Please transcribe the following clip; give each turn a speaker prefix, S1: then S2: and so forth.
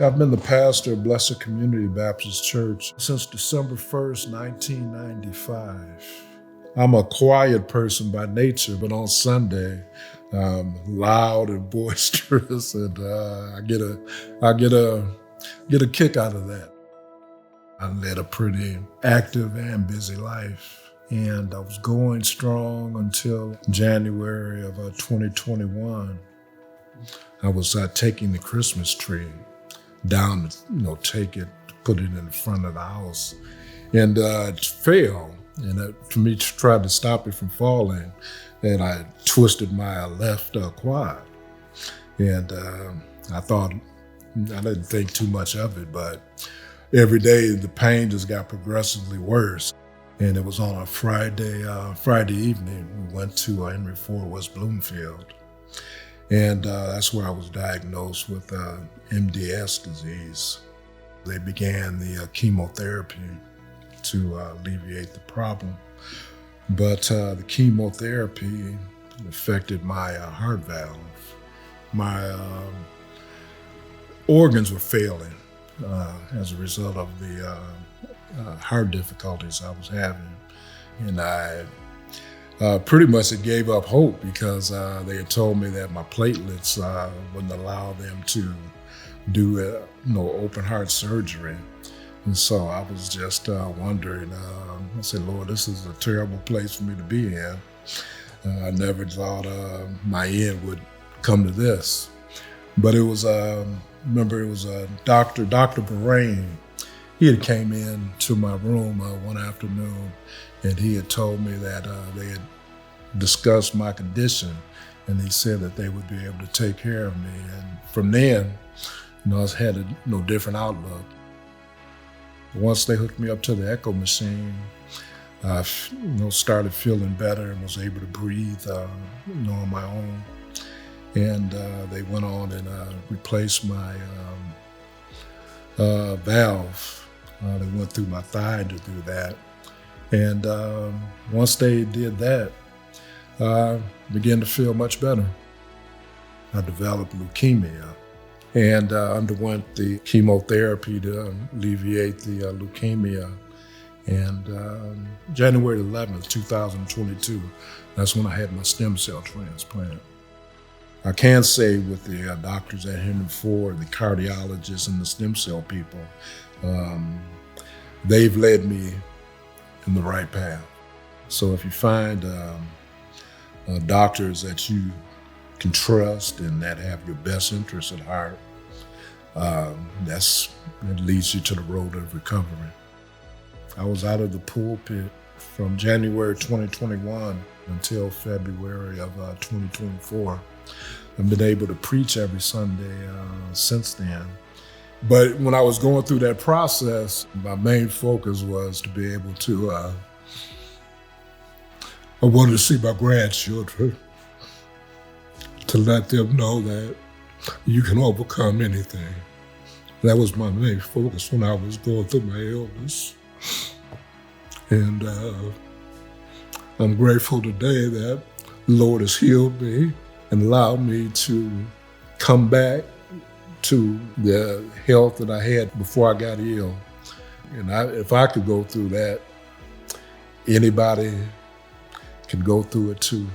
S1: I've been the pastor of Blessed Community Baptist Church since December 1st, 1995. I'm a quiet person by nature, but on Sunday, I'm loud and boisterous, and I get a kick out of that. I led a pretty active and busy life, and I was going strong until January of 2021. I was taking the Christmas tree down to, take it, put it in the front of the house. And it fell. And for me to try to stop it from falling, and I twisted my left quad. And I didn't think too much of it, but every day the pain just got progressively worse. And it was on a Friday evening. We went to Henry Ford, West Bloomfield. And that's where I was diagnosed with MDS disease. They began the chemotherapy to alleviate the problem. But the chemotherapy affected my heart valve. My organs were failing as a result of the heart difficulties I was having. And I pretty much it gave up hope because they had told me that my platelets wouldn't allow them to do open heart surgery. And so I was just wondering, I said, Lord, this is a terrible place for me to be in. I never thought my end would come to this. But it was, remember it was Dr. Bahrain. He had came in to my room one afternoon, and he had told me that they had discussed my condition, and he said that they would be able to take care of me. And from then, I had a different outlook. Once they hooked me up to the echo machine, I started feeling better and was able to breathe on my own. And they went on and replaced my valve. They went through my thigh to do that. And once they did that, I began to feel much better. I developed leukemia and underwent the chemotherapy to alleviate the leukemia. And January 11th, 2022, that's when I had my stem cell transplant. I can say with the doctors at Henry Ford, the cardiologists and the stem cell people, they've led me in the right path. So if you find doctors that you can trust and that have your best interests at heart, that leads you to the road of recovery. I was out of the pulpit from January 2021 until February of 2024. I've been able to preach every Sunday since then. But when I was going through that process, my main focus was to be able to, I wanted to see my grandchildren, to let them know that you can overcome anything. That was my main focus when I was going through my illness. And I'm grateful today that the Lord has healed me and allowed me to come back to the health that I had before I got ill. And if I could go through that, anybody can go through it too.